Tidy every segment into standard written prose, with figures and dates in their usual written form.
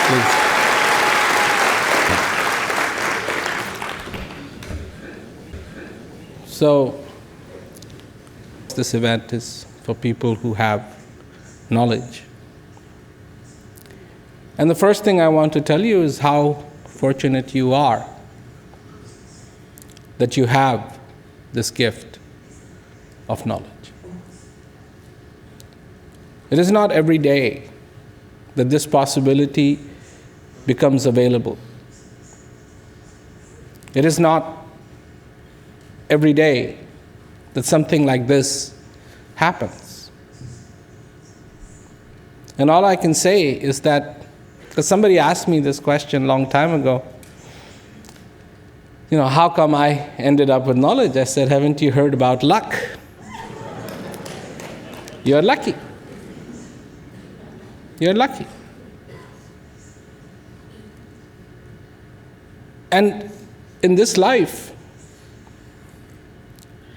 please. So, this event is for people who have knowledge. And the first thing I want to tell you is how fortunate you are that you have this gift of knowledge. It is not every day that this possibility becomes available. It is not every day that something like this happens. And all I can say is that, because somebody asked me this question a long time ago, how come I ended up with knowledge? I said, haven't you heard about luck? You're lucky. You're lucky. And in this life,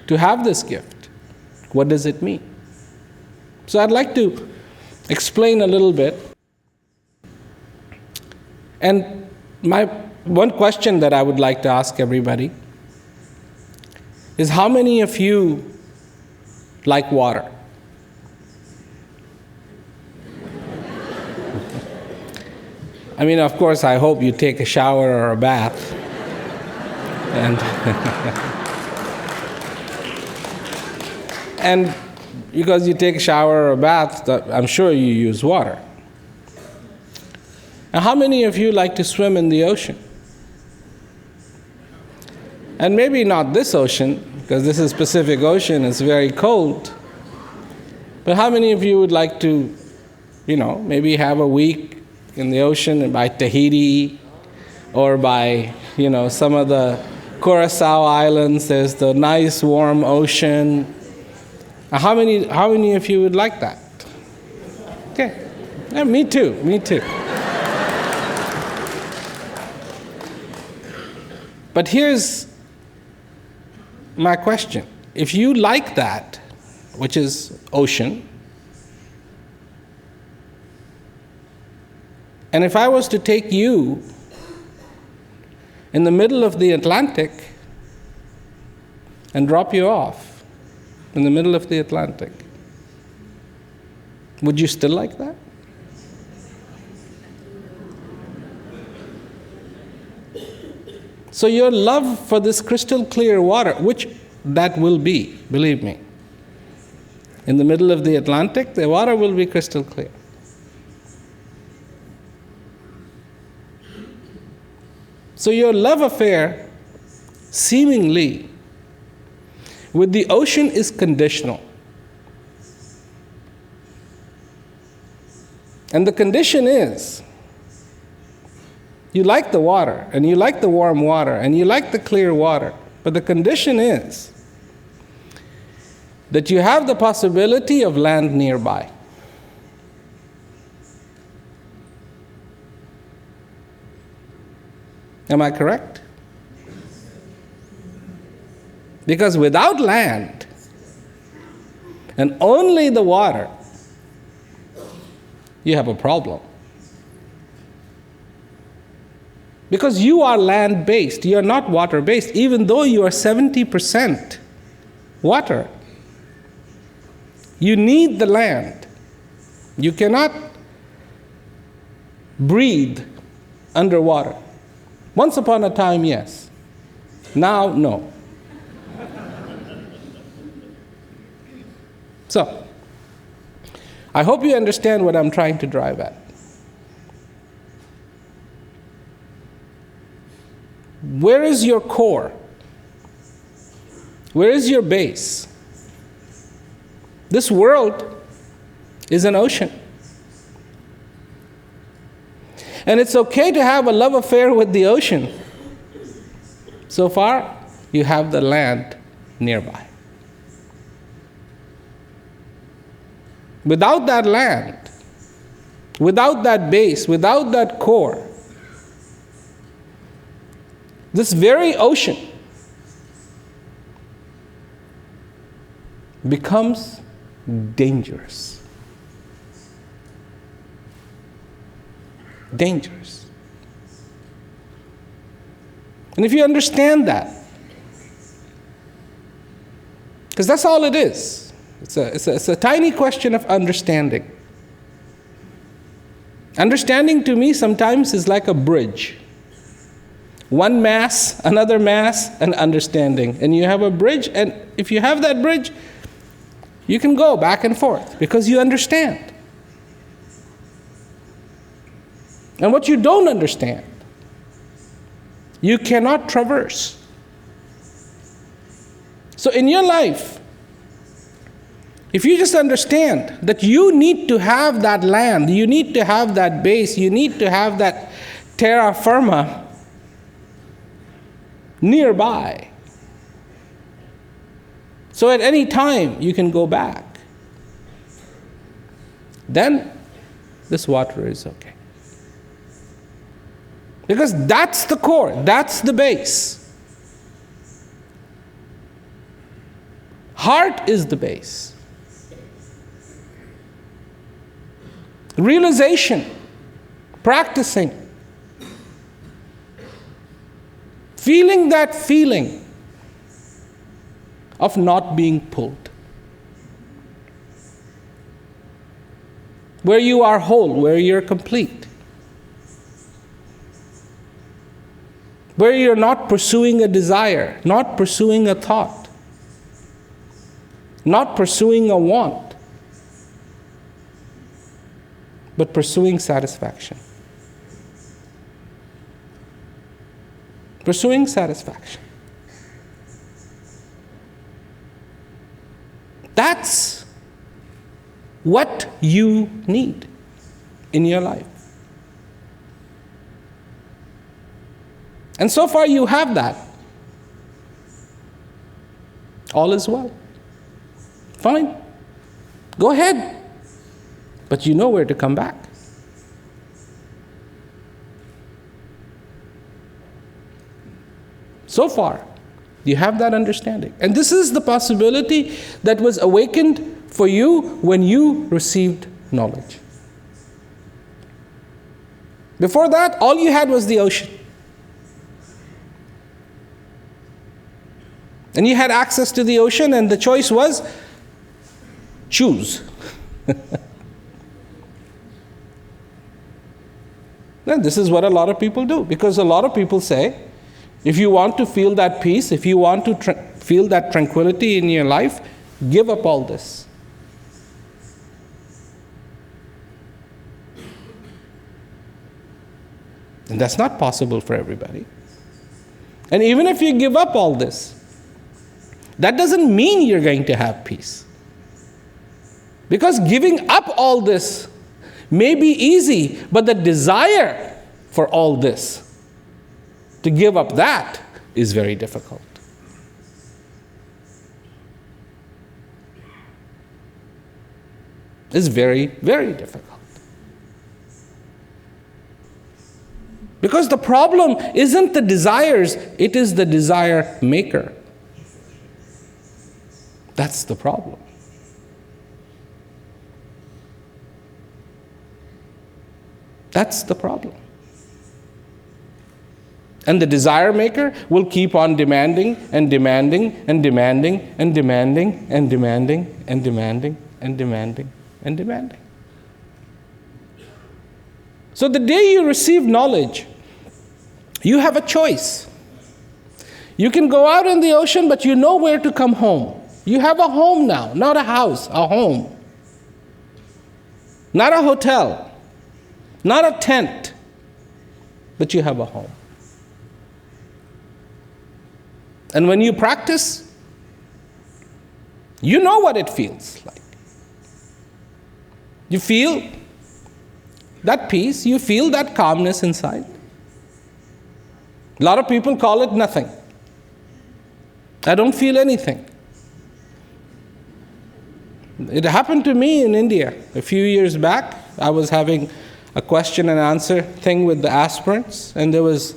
to have this gift, what does it mean? So I'd like to explain a little bit. And my one question that I would like to ask everybody is, how many of you like water? I mean, of course, I hope you take a shower or a bath. And because you take a shower or a bath, I'm sure you use water. And how many of you like to swim in the ocean? And maybe not this ocean, because this is Pacific Ocean, it's very cold. But how many of you would like to, maybe have a week in the ocean by Tahiti, or by, some of the Curacao Islands? There's the nice warm ocean. How many of you would like that? Okay. Yeah, me too. But here's my question. If you like that, which is ocean, and if I was to take you in the middle of the Atlantic and drop you off in the middle of the Atlantic, would you still like that? So your love for this crystal clear water, which that will be, believe me, in the middle of the Atlantic, the water will be crystal clear. So your love affair, seemingly, with the ocean is conditional. And the condition is, you like the water, and you like the warm water, and you like the clear water, but the condition is that you have the possibility of land nearby. Am I correct? Because without land, and only the water, you have a problem. Because you are land-based, you are not water-based, even though you are 70% water. You need the land. You cannot breathe underwater. Once upon a time, yes. Now, no. So, I hope you understand what I'm trying to drive at. Where is your core? Where is your base? This world is an ocean. And it's okay to have a love affair with the ocean. So far, you have the land nearby. Without that land, without that base, without that core, this very ocean becomes dangerous. Dangerous. And if you understand that, because that's all it is. It's a tiny question of understanding. Understanding to me sometimes is like a bridge. One mass, another mass, and understanding. And you have a bridge, and if you have that bridge, you can go back and forth because you understand. And what you don't understand, you cannot traverse. So in your life, if you just understand that you need to have that land, you need to have that base, you need to have that terra firma nearby. So at any time you can go back. Then this water is okay. Because that's the core, that's the base. Heart is the base. Realization, practicing, feeling that feeling of not being pulled. Where you are whole, where you're complete. Where you're not pursuing a desire, not pursuing a thought, not pursuing a want, but pursuing satisfaction. Pursuing satisfaction. That's what you need in your life. And so far you have that. All is well. Fine. Go ahead. But you know where to come back. So far, you have that understanding. And this is the possibility that was awakened for you when you received knowledge. Before that, all you had was the ocean. And you had access to the ocean, and the choice was choose. And this is what a lot of people do, because a lot of people say, if you want to feel that peace, if you want to feel that tranquility in your life, give up all this. And that's not possible for everybody. And even if you give up all this, that doesn't mean you're going to have peace. Because giving up all this may be easy, but the desire for all this, to give up that, is very difficult. It's very, very difficult. Because the problem isn't the desires, it is the desire maker. That's the problem. That's the problem. And the desire maker will keep on demanding and demanding and demanding and demanding and demanding and demanding and demanding and demanding. So the day you receive knowledge, you have a choice. You can go out in the ocean, but you know where to come home. You have a home now, not a house, a home. Not a hotel. Not a tent, but you have a home. And when you practice, you know what it feels like. You feel that peace, you feel that calmness inside. A lot of people call it nothing. I don't feel anything. It happened to me in India a few years back. I was having a question and answer thing with the aspirants, and there was,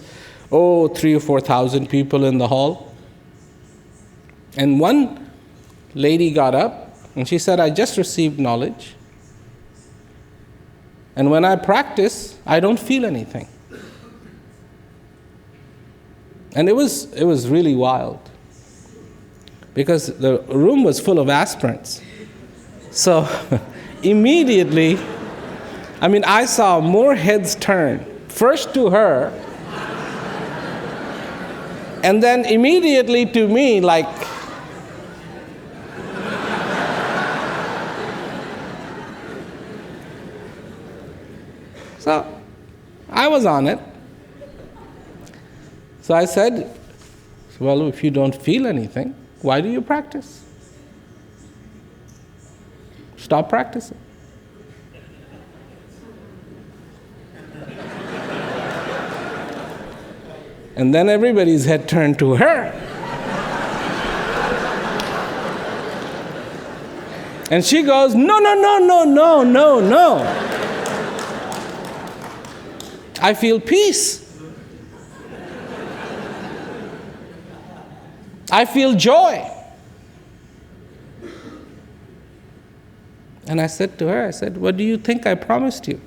3,000 or 4,000 people in the hall. And one lady got up, and she said, I just received knowledge. And when I practice, I don't feel anything. And it was really wild, because the room was full of aspirants. So immediately, I saw more heads turn, first to her, and then immediately to me, like, so I was on it. So I said, well, if you don't feel anything, why do you practice? Stop practicing. And then everybody's head turned to her. And she goes, no. I feel peace. I feel joy. And I said to her, what do you think I promised you?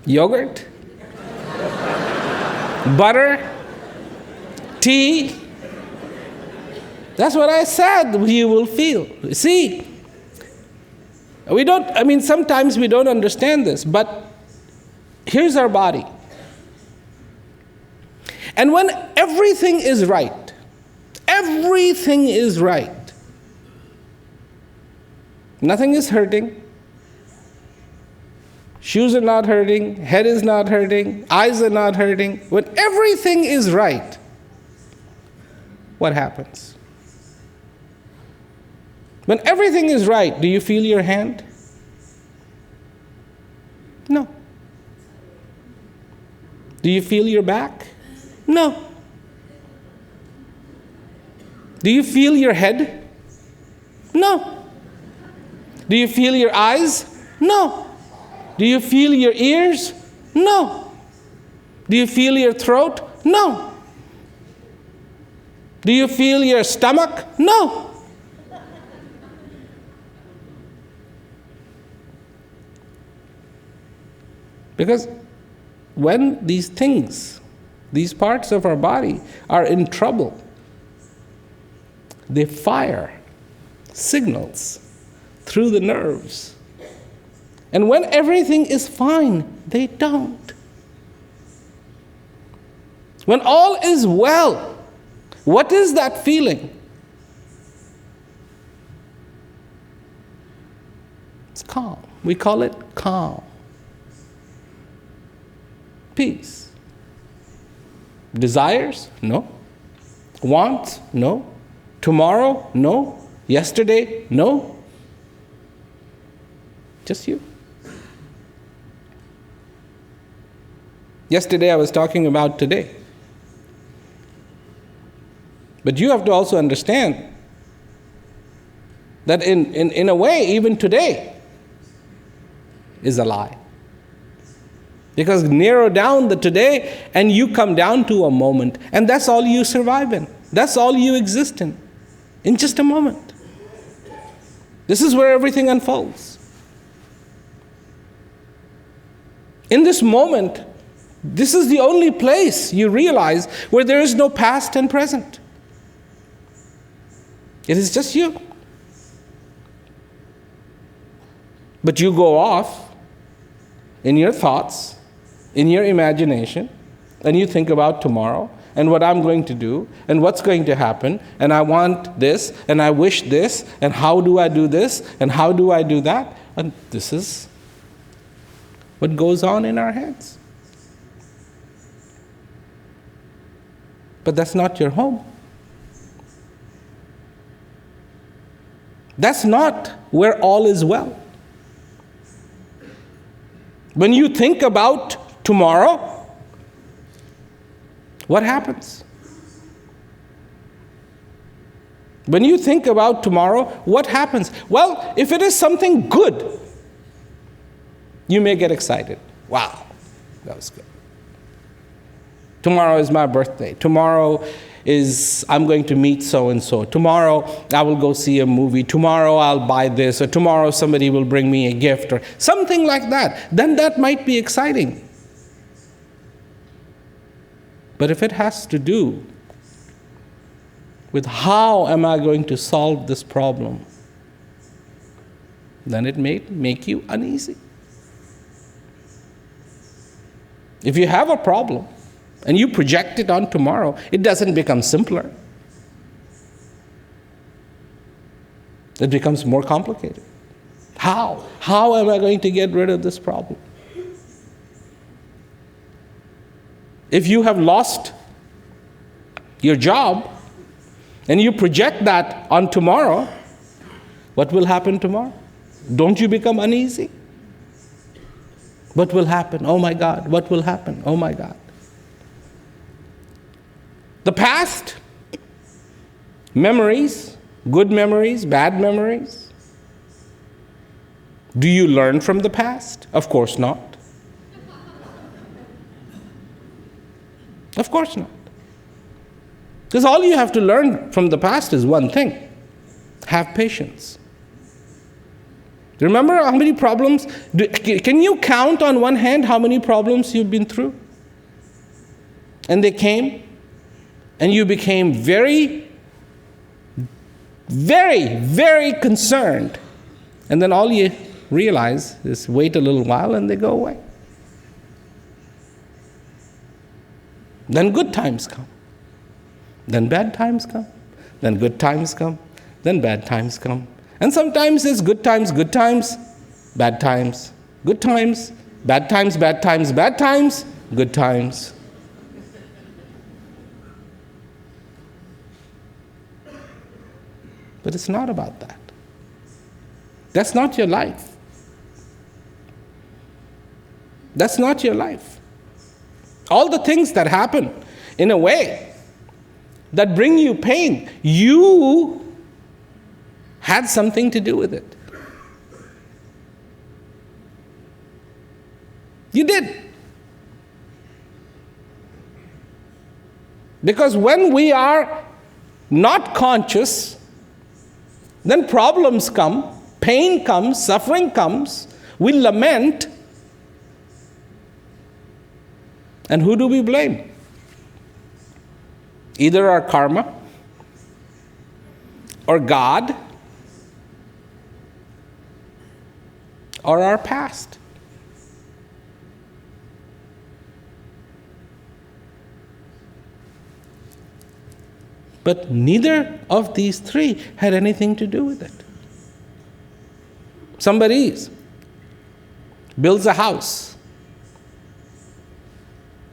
Yogurt? Butter? Tea? That's what I said you will feel. See, sometimes we don't understand this, but here's our body. And when everything is right, nothing is hurting, shoes are not hurting, head is not hurting, eyes are not hurting. When everything is right, what happens? When everything is right, do you feel your hand? No. Do you feel your back? No. Do you feel your head? No. Do you feel your eyes? No. Do you feel your ears? No. Do you feel your throat? No. Do you feel your stomach? No. Because when these things, these parts of our body are in trouble, they fire signals through the nerves. And when everything is fine, they don't. When all is well, what is that feeling? It's calm. We call it calm. Peace. Desires? No. Wants? No. Tomorrow? No. Yesterday? No. Just you. Yesterday I was talking about today. But you have to also understand that in a way, even today is a lie. Because narrow down the today and you come down to a moment, and that's all you survive in. That's all you exist in just a moment. This is where everything unfolds. In this moment, this is the only place you realize where there is no past and present. It is just you. But you go off in your thoughts, in your imagination, and you think about tomorrow and what I'm going to do and what's going to happen, and I want this and I wish this, and how do I do this and how do I do that? And this is what goes on in our heads. But that's not your home. That's not where all is well. When you think about tomorrow, what happens? When you think about tomorrow, what happens? Well, if it is something good, you may get excited. Wow, that was good. Tomorrow is my birthday. Tomorrow is I'm going to meet so-and-so. Tomorrow I will go see a movie. Tomorrow I'll buy this. Or tomorrow somebody will bring me a gift or something like that. Then that might be exciting. But if it has to do with how am I going to solve this problem, then it may make you uneasy. If you have a problem and you project it on tomorrow, it doesn't become simpler. It becomes more complicated. How? How am I going to get rid of this problem? If you have lost your job and you project that on tomorrow, what will happen tomorrow? Don't you become uneasy? What will happen? Oh my God, what will happen? Oh my God. The past, memories, good memories, bad memories. Do you learn from the past? Of course not. Of course not. Because all you have to learn from the past is one thing: have patience. Remember how many problems? Can you count on one hand how many problems you've been through? And they came, and you became very, very, very concerned. And then all you realize is wait a little while and they go away. Then good times come. Then bad times come. Then good times come. Then bad times come. And sometimes it's good times, bad times, good times, bad times, bad times, bad times, good times. But it's not about that. That's not your life. That's not your life. All the things that happen in a way that bring you pain, you had something to do with it. You did. Because when we are not conscious, then problems come, pain comes, suffering comes, we lament. And who do we blame? Either our karma, or God, or our past. But neither of these three had anything to do with it. Somebody builds a house.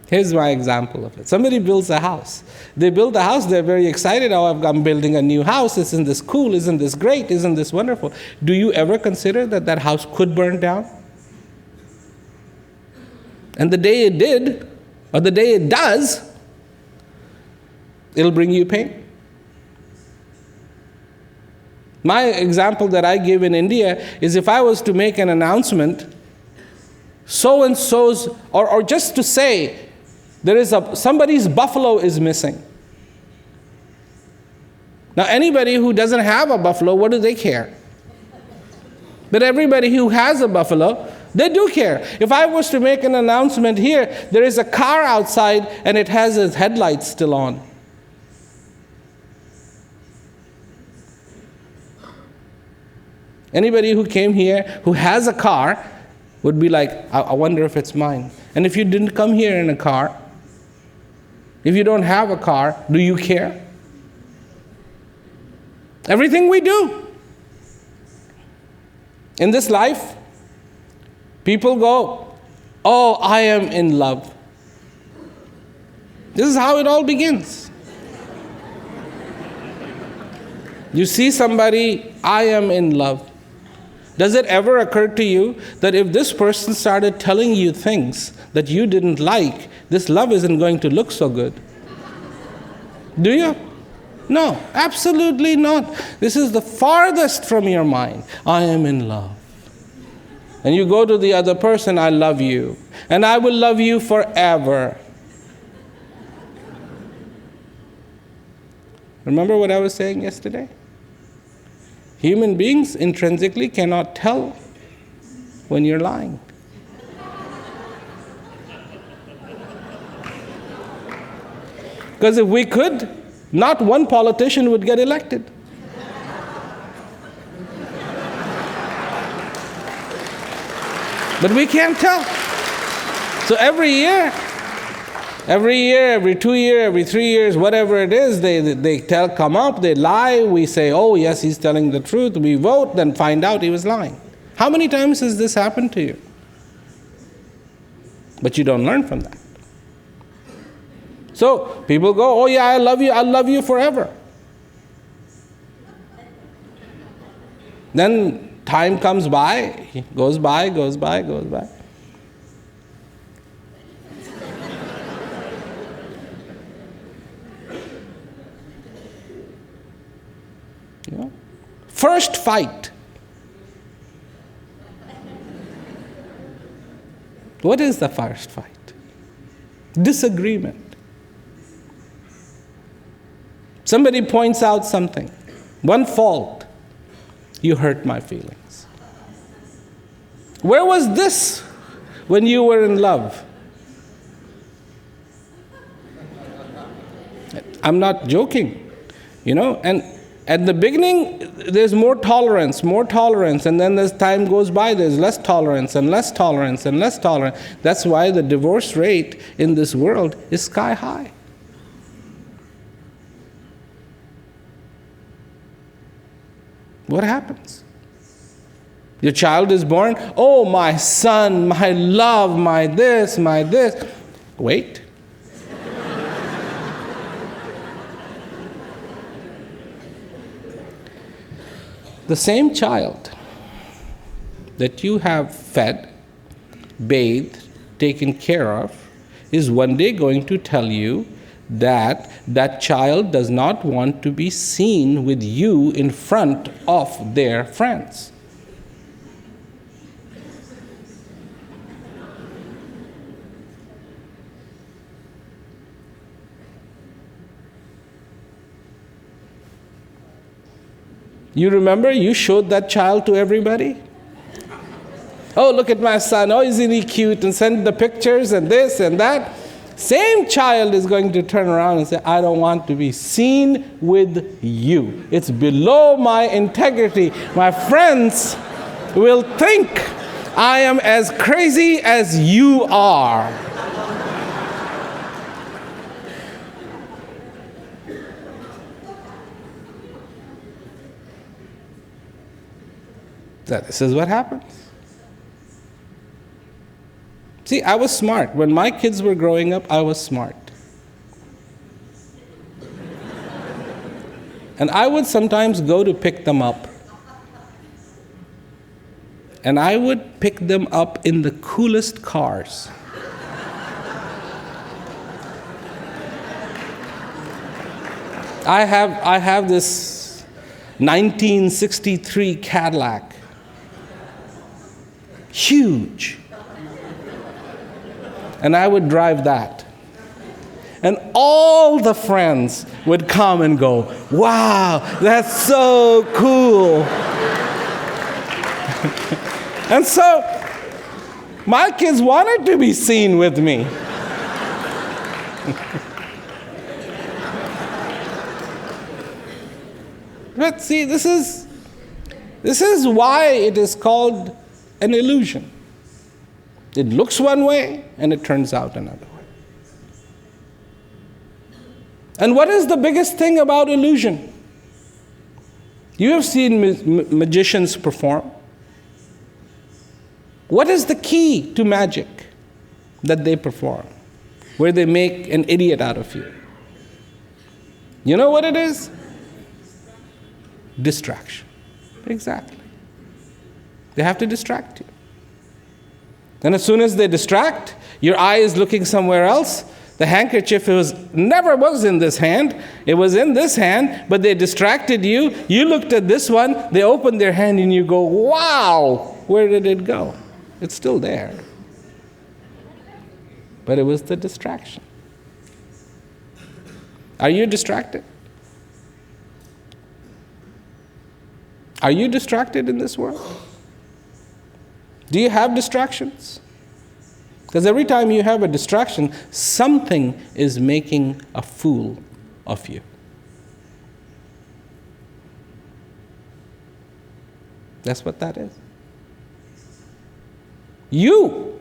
Here's my example of it. Somebody builds a house. They build a house, they're very excited. Oh, I'm building a new house. Isn't this cool? Isn't this great? Isn't this wonderful? Do you ever consider that that house could burn down? And the day it did, or the day it does, it'll bring you pain. My example that I give in India is if I was to make an announcement, so-and-so's, or just to say, somebody's buffalo is missing. Now, anybody who doesn't have a buffalo, what do they care? But everybody who has a buffalo, they do care. If I was to make an announcement here, there is a car outside and it has its headlights still on. Anybody who came here who has a car would be like, I wonder if it's mine. And if you didn't come here in a car, if you don't have a car, do you care? Everything we do. In this life, people go, oh, I am in love. This is how it all begins. You see somebody, I am in love. Does it ever occur to you that if this person started telling you things that you didn't like, this love isn't going to look so good? Do you? No, absolutely not. This is the farthest from your mind. I am in love. And you go to the other person, I love you. And I will love you forever. Remember what I was saying yesterday? Human beings intrinsically cannot tell when you're lying. Because if we could, not one politician would get elected. But we can't tell. So every year, every 2 years, every 3 years, whatever it is, they come up, they lie, we say, oh yes, he's telling the truth, we vote, then find out he was lying. How many times has this happened to you? But you don't learn from that. So people go, oh yeah, I'll love you forever. Then time comes by, goes by. You know? First fight. What is the first fight? Disagreement. Somebody points out something, one fault. You hurt my feelings. Where was this when you were in love? I'm not joking, and at the beginning, there's more tolerance, and then as time goes by, there's less tolerance. That's why the divorce rate in this world is sky high. What happens? Your child is born, oh, my son, my love, my this. Wait. The same child that you have fed, bathed, taken care of, is one day going to tell you that that child does not want to be seen with you in front of their friends. You remember you showed that child to everybody? Oh, look at my son. Oh, isn't he cute? And send the pictures and this and that. Same child is going to turn around and say, I don't want to be seen with you. It's below my integrity. My friends will think I am as crazy as you are. This is what happens. See, I was smart. When my kids were growing up, I was smart. And I would sometimes go to pick them up. And I would pick them up in the coolest cars. I have this 1963 Cadillac. Huge. And I would drive that. And all the friends would come and go, wow, that's so cool. And so my kids wanted to be seen with me. But see, this is why it is called an illusion. It looks one way and it turns out another way. And what is the biggest thing about illusion? You have seen magicians perform. What is the key to magic that they perform, where they make an idiot out of you? You know what it is? Distraction. Exactly. They have to distract you. And as soon as they distract, your eye is looking somewhere else. The handkerchief never was in this hand. It was in this hand, but they distracted you. You looked at this one, they opened their hand and you go, wow, where did it go? It's still there. But it was the distraction. Are you distracted? Are you distracted in this world? Do you have distractions? Because every time you have a distraction, something is making a fool of you. That's what that is. You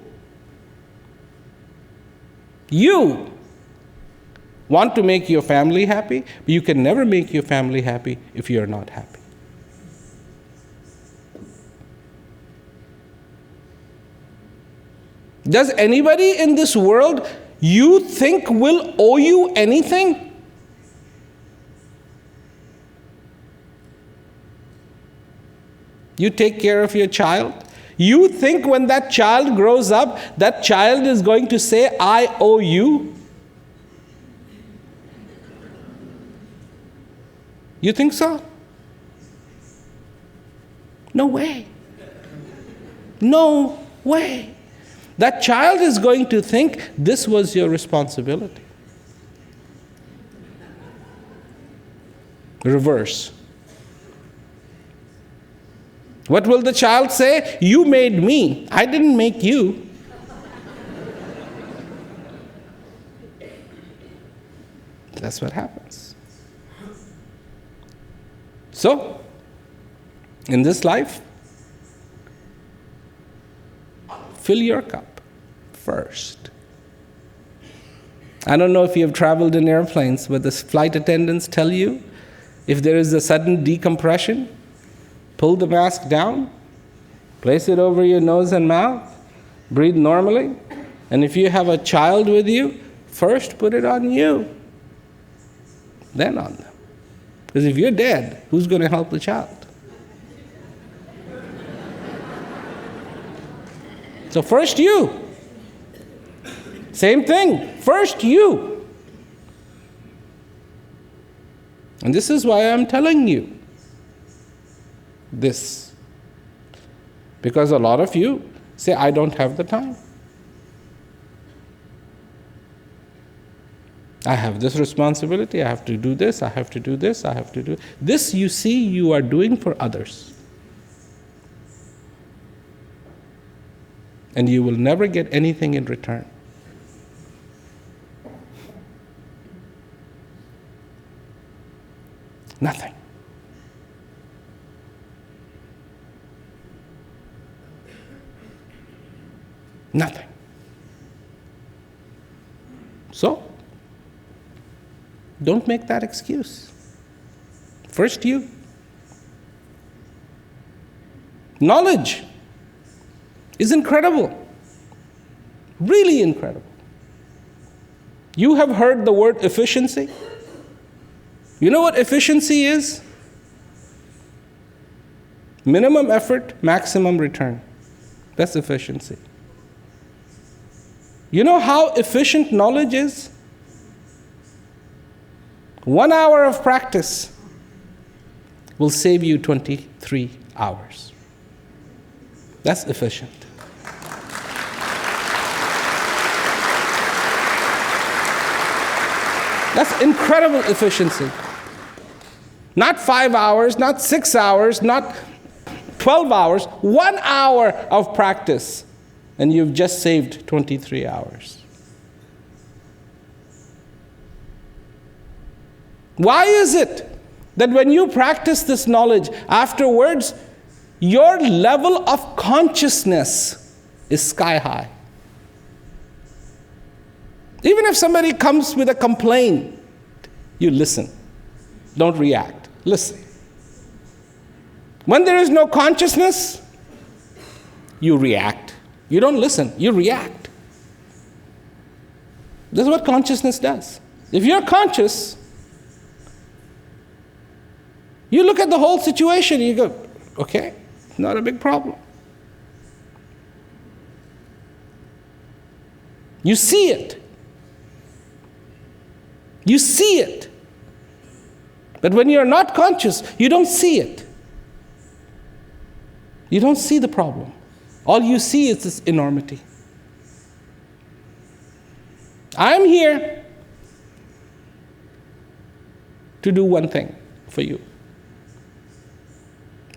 want to make your family happy, but you can never make your family happy if you're not happy. Does anybody in this world you think will owe you anything? You take care of your child. You think when that child grows up, that child is going to say, I owe you? You think so? No way. No way. That child is going to think this was your responsibility. Reverse. What will the child say? You made me. I didn't make you. That's what happens. So, in this life, fill your cup first. I don't know if you have traveled in airplanes, but the flight attendants tell you if there is a sudden decompression, pull the mask down, place it over your nose and mouth, breathe normally, and if you have a child with you, first put it on you, then on them. Because if you're dead, who's going to help the child? So first you. Same thing, first you. And this is why I'm telling you this. Because a lot of you say, I don't have the time. I have this responsibility, I have to do this, I have to do this, I have to do this. You see, you are doing for others. And you will never get anything in return. Nothing. Nothing. So, don't make that excuse. First you. Knowledge is incredible. Really incredible. You have heard the word efficiency? You know what efficiency is? Minimum effort, maximum return. That's efficiency. You know how efficient knowledge is? 1 hour of practice will save you 23 hours. That's efficient. That's incredible efficiency. Not 5 hours, not 6 hours, not 12 hours, 1 hour of practice, and you've just saved 23 hours. Why is it that when you practice this knowledge, afterwards, your level of consciousness is sky high? Even if somebody comes with a complaint, you listen. Don't react. Listen. When there is no consciousness, you react. You don't listen, you react. This is what consciousness does. If you're conscious, you look at the whole situation, you go, okay, not a big problem. You see it. You see it. But when you're not conscious, you don't see it. You don't see the problem. All you see is this enormity. I'm here to do one thing for you.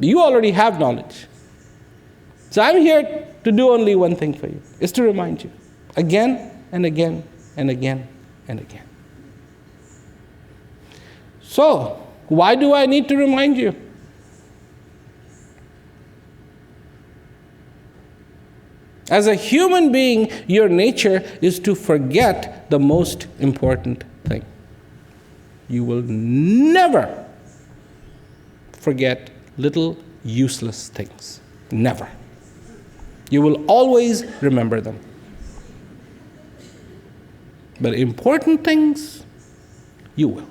You already have knowledge. So I'm here to do only one thing for you, is to remind you again and again and again and again. So, why do I need to remind you? As a human being, your nature is to forget the most important thing. You will never forget little useless things. Never. You will always remember them. But important things, you will.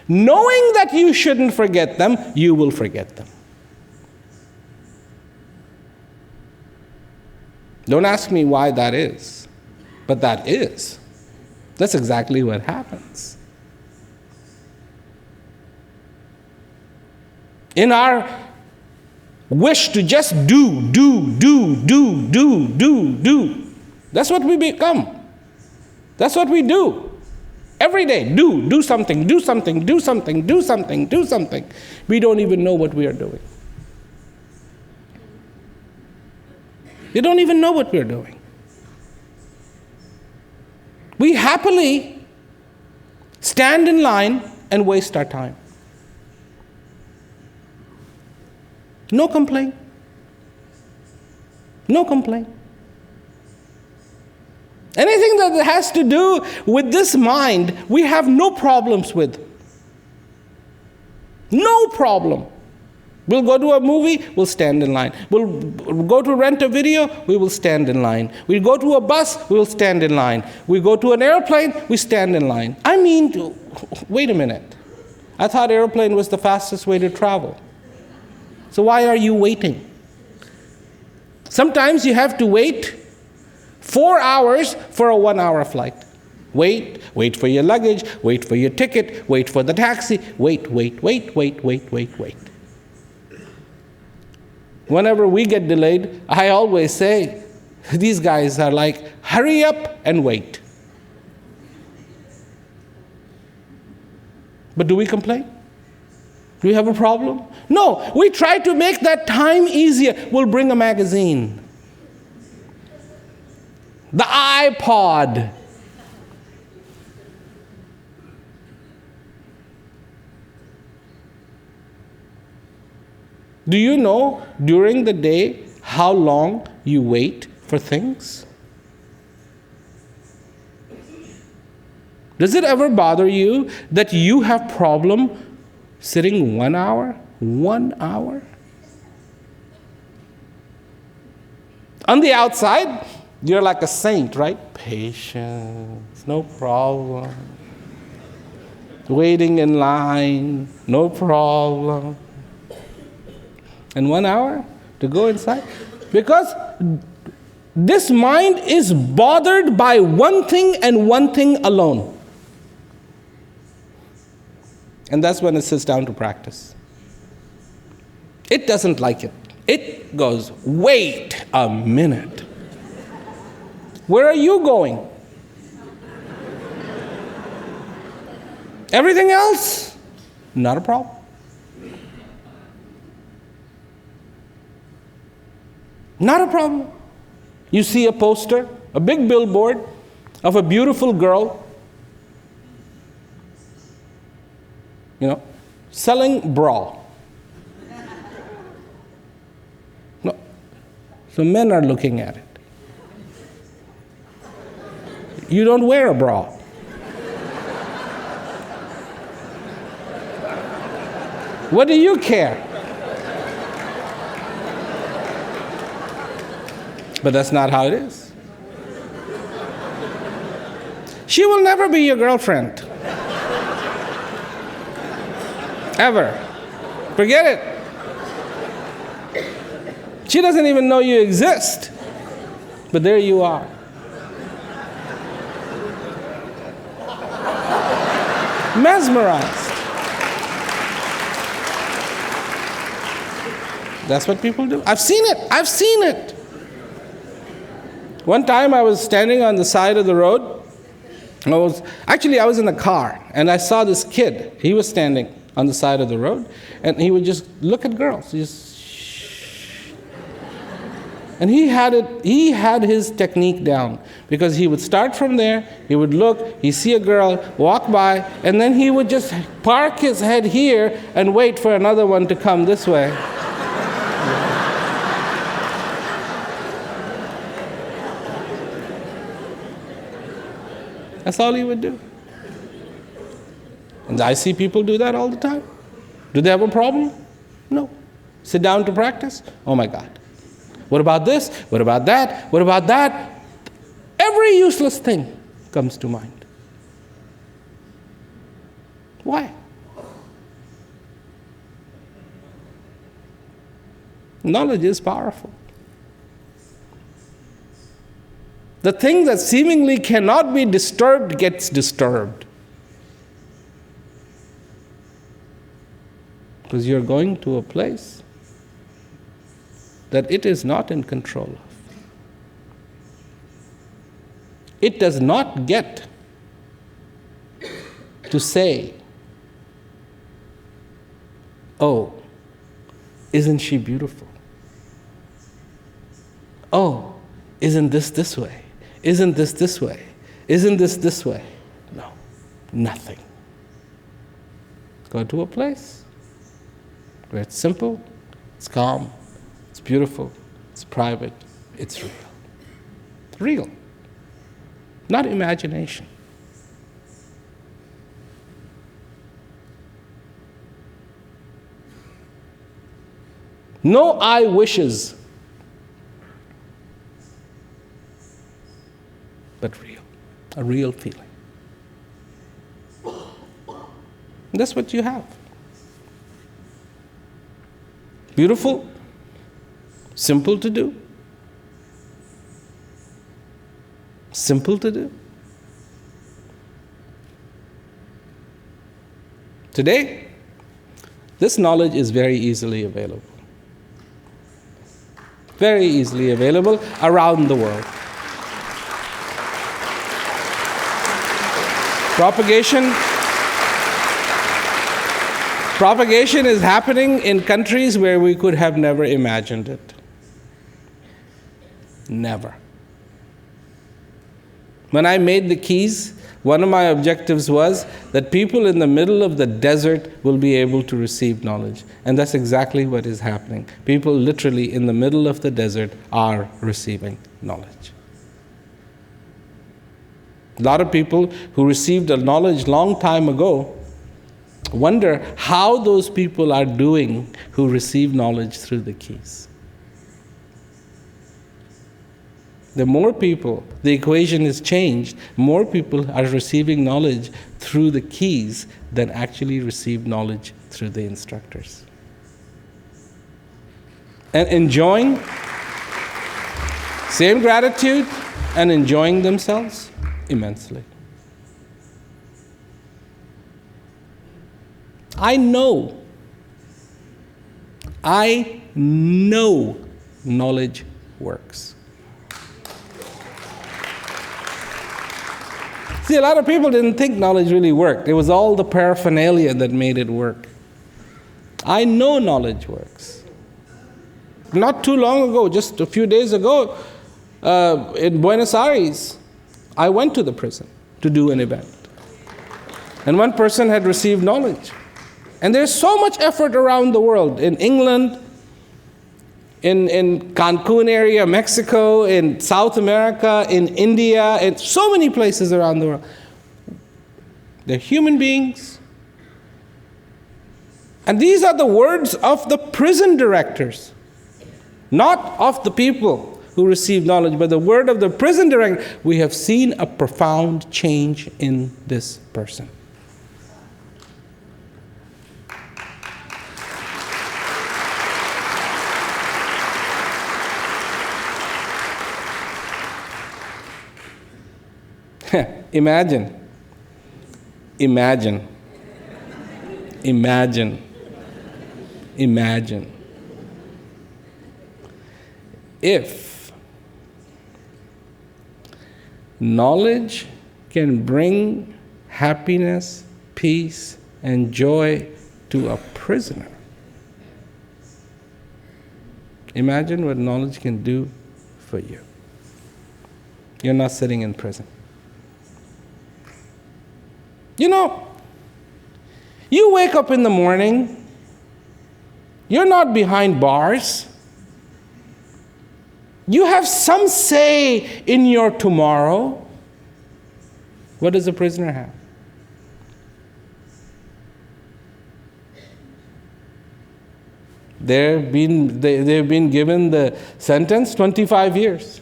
Knowing that you shouldn't forget them, you will forget them. Don't ask me why that is, but that is. That's exactly what happens. In our wish to just do, that's what we become. That's what we do. Every day, do something. We don't even know what we are doing. We don't even know what we're doing. We happily stand in line and waste our time. No complaint. No complaint. Anything that has to do with this mind, we have no problems with. No problem. We'll go to a movie, we'll stand in line. We'll go to rent a video, we will stand in line. We go to a bus, we will stand in line. We go to an airplane, we stand in line. I mean, wait a minute. I thought airplane was the fastest way to travel. So why are you waiting? Sometimes you have to wait 4 hours for a 1-hour flight. Wait for your luggage, wait for your ticket, wait for the taxi, wait. Whenever we get delayed, I always say, these guys are like, hurry up and wait. But do we complain? Do we have a problem? No, we try to make that time easier. We'll bring a magazine. The iPod. Do you know during the day how long you wait for things? Does it ever bother you that you have problem sitting 1 hour? 1 hour? On the outside, you're like a saint, right? Patience, no problem. Waiting in line, no problem. And 1 hour to go inside? Because this mind is bothered by one thing and one thing alone. And that's when it sits down to practice. It doesn't like it. It goes, wait a minute. Where are you going? Everything else, not a problem. Not a problem. You see a poster, a big billboard of a beautiful girl, selling bra. No. So men are looking at it. You don't wear a bra. What do you care? But that's not how it is. She will never be your girlfriend. Ever. Forget it. She doesn't even know you exist. But there you are. Mesmerized. That's what people do. I've seen it. One time I was standing on the side of the road. I was in the car, and I saw this kid. He was standing on the side of the road, and he would just look at girls. And he had his technique down, because he would start from there, he would look, he'd see a girl, walk by, and then he would just park his head here and wait for another one to come this way. That's all he would do. And I see people do that all the time. Do they have a problem? No. Sit down to practice? Oh my God. What about this? What about that? What about that? Every useless thing comes to mind. Why? Knowledge is powerful. The thing that seemingly cannot be disturbed gets disturbed. Because you're going to a place that it is not in control of. It does not get to say, oh, isn't she beautiful? Oh, isn't this way? Isn't this way? Isn't this way? No, nothing. Go to a place where it's simple, it's calm, it's beautiful, it's private, it's real. It's real, not imagination. No I wishes, but real, a real feeling. That's what you have. Beautiful, simple to do. Simple to do. Today, this knowledge is very easily available. Very easily available around the world. Propagation is happening in countries where we could have never imagined it. Never. When I made the keys, one of my objectives was that people in the middle of the desert will be able to receive knowledge. And that's exactly what is happening. People literally in the middle of the desert are receiving knowledge. A lot of people who received the knowledge long time ago wonder how those people are doing who receive knowledge through the keys. The more people, the equation is changed, more people are receiving knowledge through the keys than actually receive knowledge through the instructors. And enjoying, same gratitude, and enjoying themselves immensely. I know knowledge works. See, a lot of people didn't think knowledge really worked. It was all the paraphernalia that made it work. I know knowledge works. Not too long ago, just a few days ago, in Buenos Aires, I went to the prison to do an event. And one person had received knowledge. And there's so much effort around the world, in England, in Cancun area, Mexico, in South America, in India, in so many places around the world. They're human beings. And these are the words of the prison directors, not of the people who receive knowledge, but the word of the prison director. We have seen a profound change in this person. Imagine if knowledge can bring happiness, peace, and joy to a prisoner. Imagine what knowledge can do for you. You're not sitting in prison. You know, you wake up in the morning, you're not behind bars. You have some say in your tomorrow. What does a prisoner have? They've been given the sentence 25 years.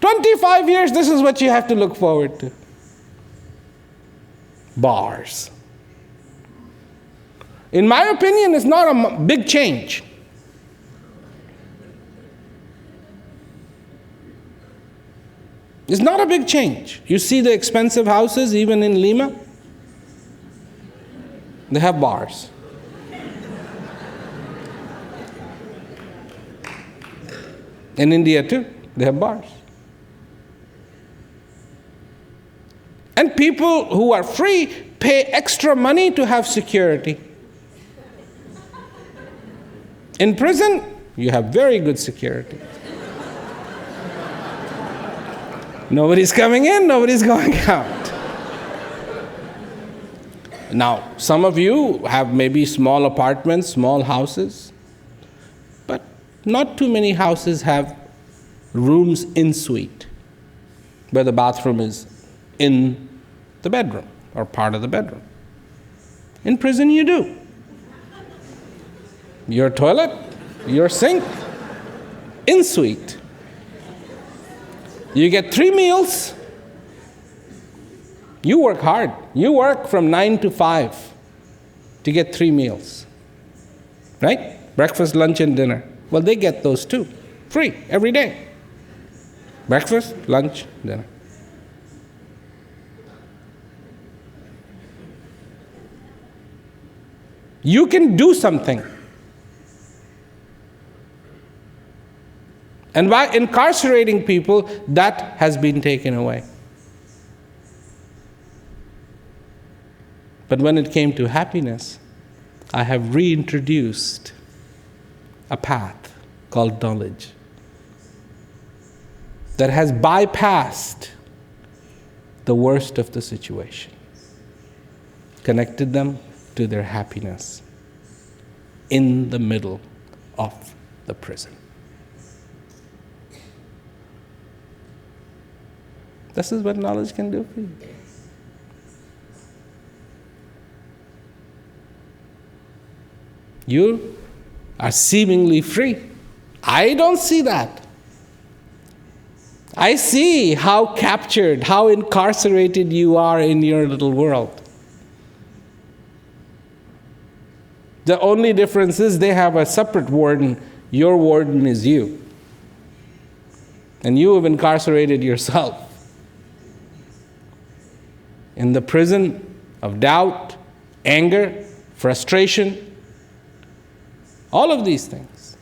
25 years, this is what you have to look forward to. Bars. In my opinion, it's not a big change. It's not a big change. You see the expensive houses, even in Lima, they have bars. In India too, they have bars. And people who are free pay extra money to have security. In prison, you have very good security. Nobody's coming in, nobody's going out. Now, some of you have maybe small apartments, small houses, but not too many houses have rooms en suite, where the bathroom is in the bedroom or part of the bedroom. In prison, you do. Your toilet, your sink, en suite. You get 3 meals. You work hard. You work from 9 to 5 to get 3 meals. Right? Breakfast, lunch, and dinner. Well, they get those too. Free, every day. Breakfast, lunch, dinner. You can do something. And by incarcerating people, that has been taken away. But when it came to happiness, I have reintroduced a path called knowledge that has bypassed the worst of the situation, connected them to their happiness in the middle of the prison. This is what knowledge can do for you. You are seemingly free. I don't see that. I see how captured, how incarcerated you are in your little world. The only difference is they have a separate warden. Your warden is you. And you have incarcerated yourself in the prison of doubt, anger, frustration, all of these things.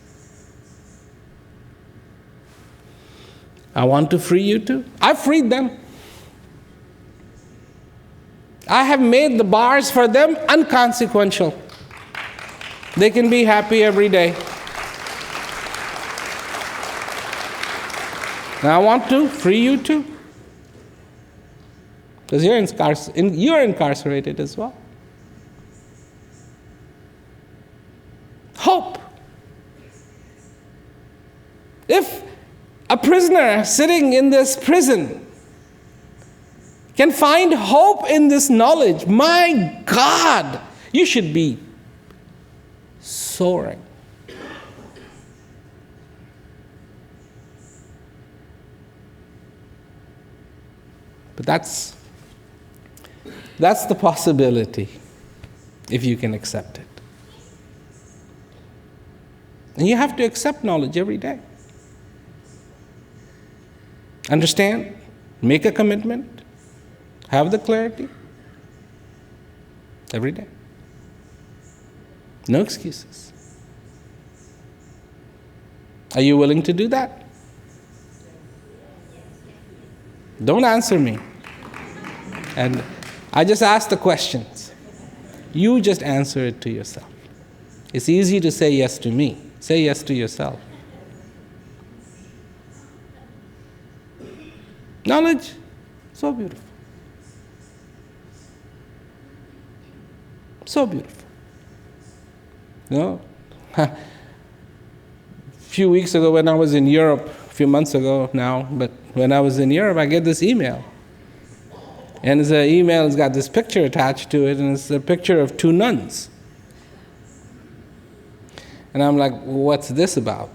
I want to free you too. I freed them. I have made the bars for them inconsequential. They can be happy every day. And I want to free you too. Because you're incarcerated as well. Hope. If a prisoner sitting in this prison can find hope in this knowledge, my God, you should be soaring. But that's the possibility, if you can accept it. And you have to accept knowledge every day. Understand, make a commitment, have the clarity every day. No excuses. Are you willing to do that? Don't answer me. And I just ask the questions. You just answer it to yourself. It's easy to say yes to me. Say yes to yourself. Knowledge, so beautiful. So beautiful. You know, a few weeks ago when I was in Europe, a few months ago now, but when I was in Europe, I get this email. And it's an email, it's got this picture attached to it, and it's a picture of two nuns. And I'm like, what's this about?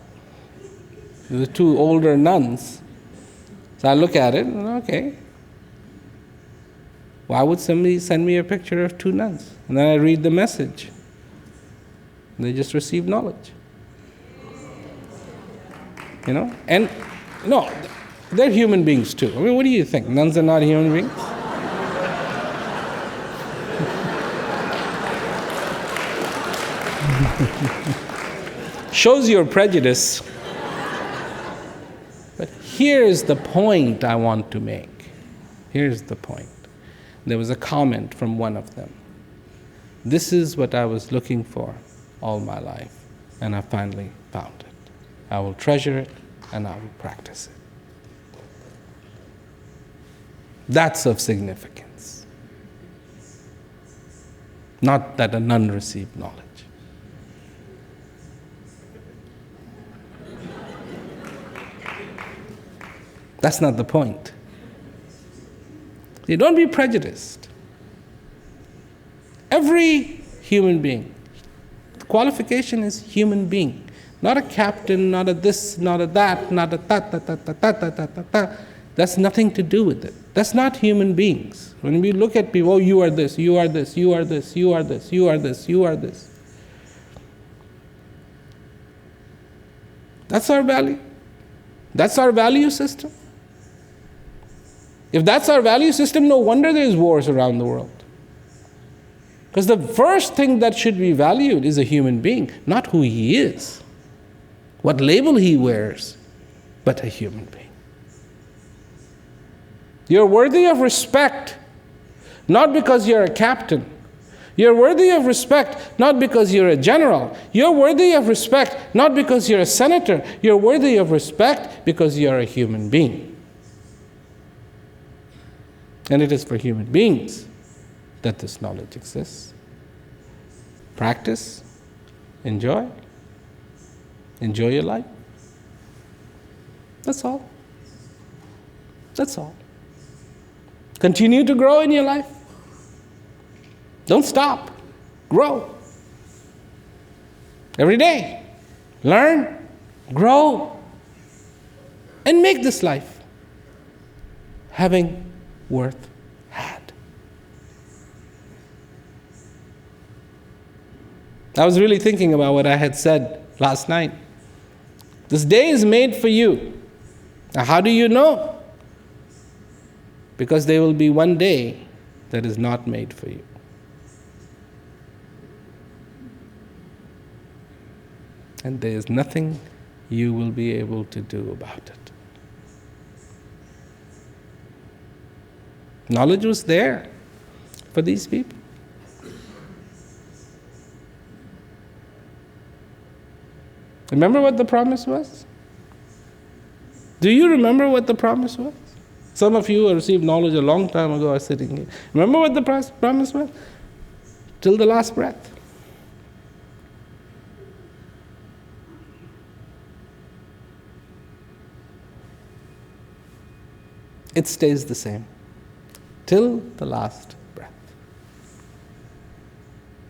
The two older nuns. So I look at it, and okay. Why would somebody send me a picture of two nuns? And then I read the message. They just received knowledge. You know? And no, they're human beings too. I mean, what do you think? Nuns are not human beings? Shows your prejudice. But here's the point I want to make. Here's the point. There was a comment from one of them. This is what I was looking for all my life, and I finally found it. I will treasure it, and I will practice it. That's of significance. Not that a nun received knowledge. That's not the point. You don't be prejudiced. Every human being, the qualification is human being. Not a captain, not a this, not a that, not a ta. That's nothing to do with it. That's not human beings. When we look at people, oh, you are this, you are this, you are this, you are this, you are this, you are this. That's our value. That's our value system. If that's our value system, no wonder there's wars around the world. Because the first thing that should be valued is a human being, not who he is, what label he wears, but a human being. You're worthy of respect, not because you're a captain. You're worthy of respect, not because you're a general. You're worthy of respect, not because you're a senator. You're worthy of respect because you're a human being. And it is for human beings that this knowledge exists. Practice, enjoy your life. That's all. That's all. Continue to grow in your life. Don't stop. Grow. Every day. Learn, grow, and make this life having worth had. I was really thinking about what I had said last night. This day is made for you. Now, how do you know? Because there will be one day that is not made for you. And there is nothing you will be able to do about it. Knowledge was there for these people. Remember what the promise was? Do you remember what the promise was? Some of you who received knowledge a long time ago are sitting here. Remember what the promise was? Till the last breath. It stays the same. Till the last breath.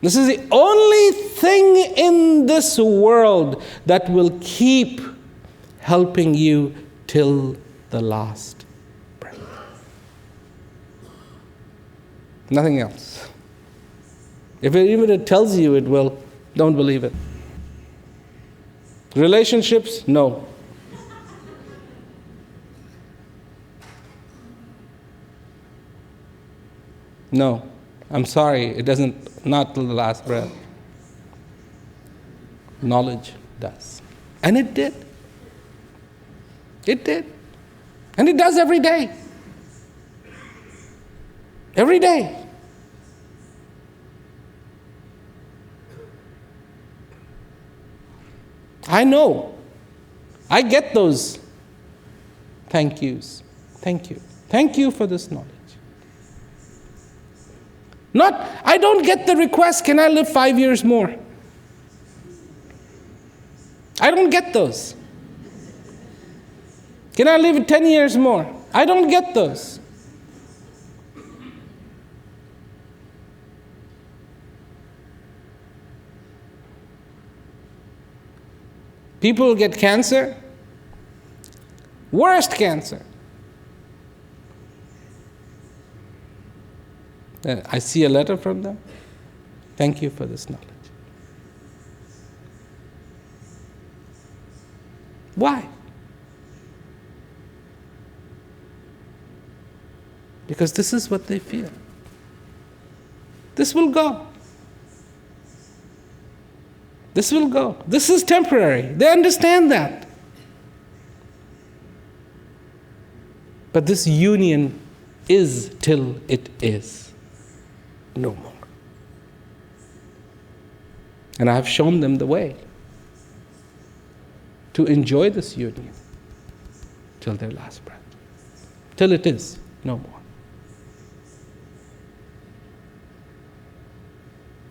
This is the only thing in this world that will keep helping you till the last breath. Nothing else. If even it tells you it will, don't believe it. Relationships, no. No, I'm sorry, it doesn't, not till the last breath. Knowledge does. And it did. It did. And it does every day. Every day. I know. I get those thank yous. Thank you. Thank you for this knowledge. Not, I don't get the request, can I live 5 years more? I don't get those. Can I live 10 years more? I don't get those. People get cancer, worst cancer. I see a letter from them. Thank you for this knowledge. Why? Because this is what they feel. This will go. This will go. This is temporary. They understand that. But this union is till it is no more. And I have shown them the way to enjoy this union till their last breath, till it is no more.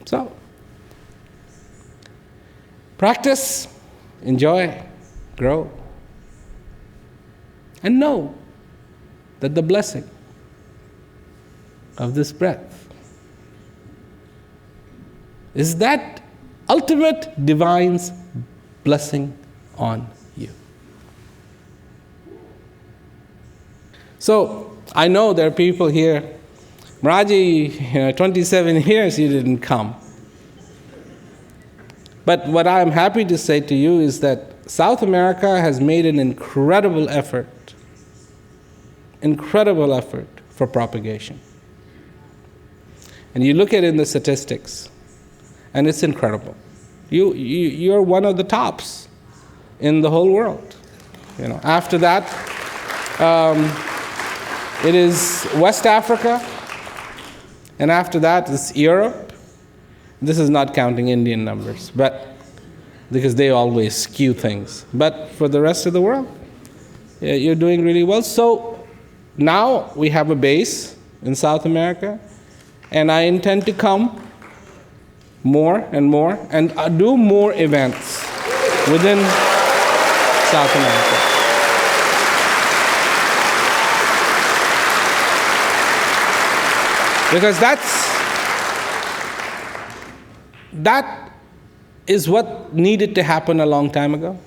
So, practice, enjoy, grow, and know that the blessing of this breath is that ultimate divine's blessing on you. So, I know there are people here, Maraji, 27 years you didn't come. But what I'm happy to say to you is that South America has made an incredible effort for propagation. And you look at it in the statistics, and it's incredible. You're one of the tops in the whole world. After that, it is West Africa, and after that it's Europe. This is not counting Indian numbers, but because they always skew things. But for the rest of the world, you're doing really well. So now we have a base in South America, and I intend to come more and more and do more events within South America. Because that is what needed to happen a long time ago.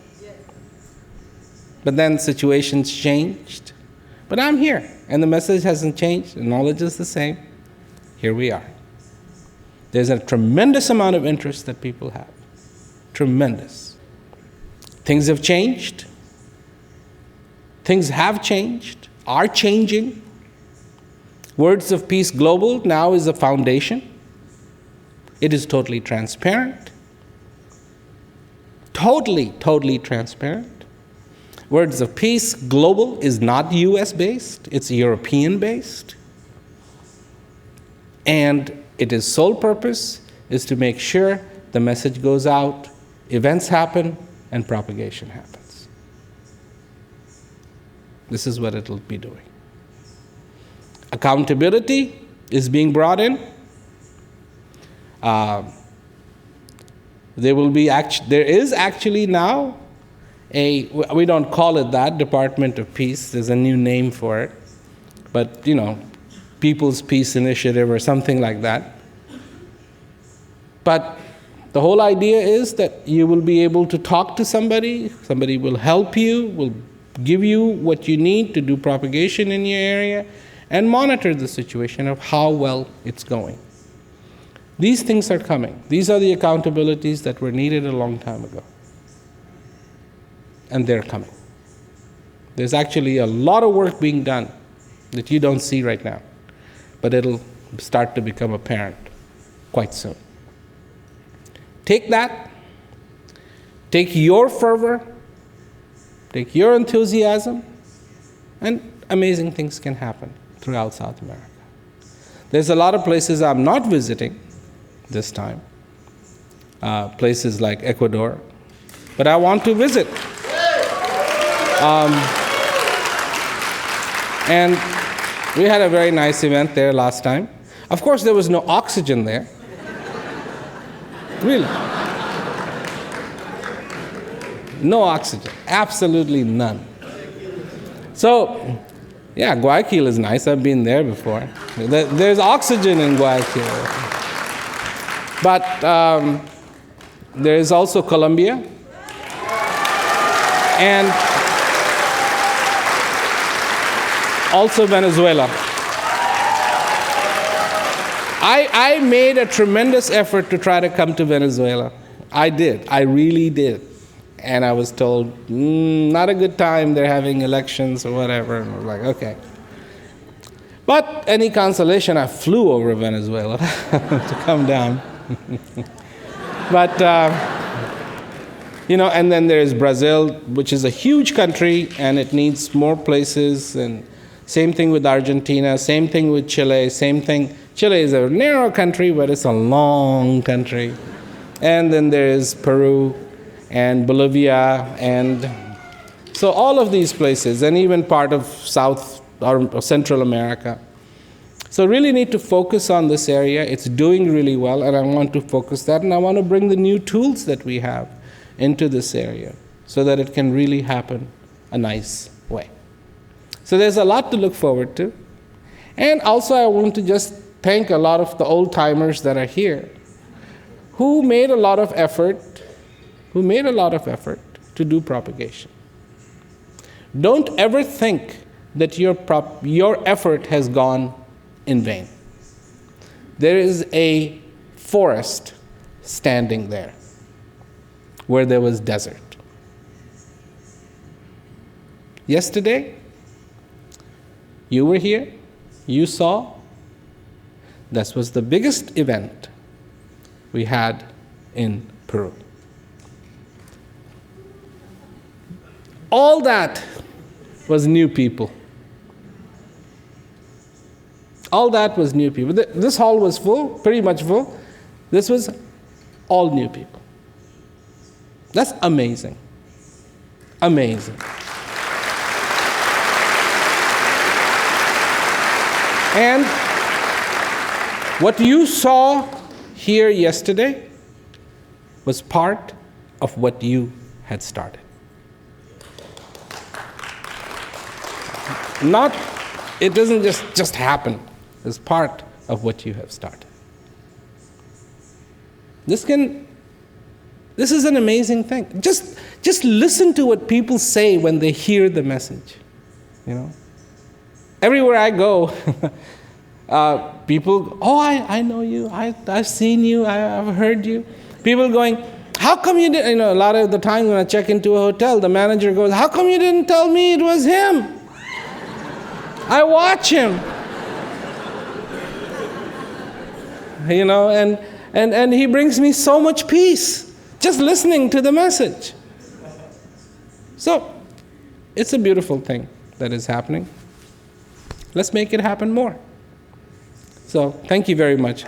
But then situations changed. But I'm here, and the message hasn't changed, the knowledge is the same. Here we are. There's a tremendous amount of interest that people have. Tremendous. Things have changed. Things have changed, are changing. Words of Peace Global now is a foundation. It is totally transparent. Totally transparent. Words of Peace Global is not US-based, it's European-based. And its sole purpose is to make sure the message goes out, events happen, and propagation happens. This is what it'll be doing. Accountability is being brought in. There is actually now we don't call it that, Department of Peace, there's a new name for it, but People's Peace Initiative or something like that. But the whole idea is that you will be able to talk to somebody will help you, will give you what you need to do propagation in your area, and monitor the situation of how well it's going. These things are coming. These are the accountabilities that were needed a long time ago. And they're coming. There's actually a lot of work being done that you don't see right now, but it'll start to become apparent quite soon. Take that, take your fervor, take your enthusiasm, and amazing things can happen throughout South America. There's a lot of places I'm not visiting this time. Places like Ecuador, but I want to visit. And we had a very nice event there last time. Of course, there was no oxygen there. Really. No oxygen. Absolutely none. So, yeah, Guayaquil is nice. I've been there before. There's oxygen in Guayaquil. But there is also Colombia. And also Venezuela. I made a tremendous effort to try to come to Venezuela. I did. I really did. And I was told, not a good time, they're having elections or whatever. And I was like, okay. But any consolation, I flew over Venezuela to come down. But, and then there's Brazil, which is a huge country, and it needs more places. And same thing with Argentina, same thing with Chile, same thing. Chile is a narrow country, but it's a long country. And then there's Peru and Bolivia, and so all of these places, and even part of South or Central America. So really need to focus on this area. It's doing really well, and I want to focus that, and I want to bring the new tools that we have into this area so that it can really happen a nice way. So there's a lot to look forward to. And also I want to just thank a lot of the old-timers that are here who made a lot of effort to do propagation. Don't ever think that your effort has gone in vain. There is a forest standing there where there was desert. Yesterday, you were here, you saw, this was the biggest event we had in Peru. All that was new people. All that was new people. This hall was full, pretty much full. This was all new people. That's amazing. Amazing. And what you saw here yesterday was part of what you had started. It doesn't just happen. It's part of what you have started. This is an amazing thing. Just listen to what people say when they hear the message. Everywhere I go, people, I know you, I've seen you, I've heard you. People going, how come you didn't, a lot of the time when I check into a hotel, the manager goes, how come you didn't tell me it was him? I watch him. And he brings me so much peace just listening to the message. So it's a beautiful thing that is happening. Let's make it happen more. So thank you very much.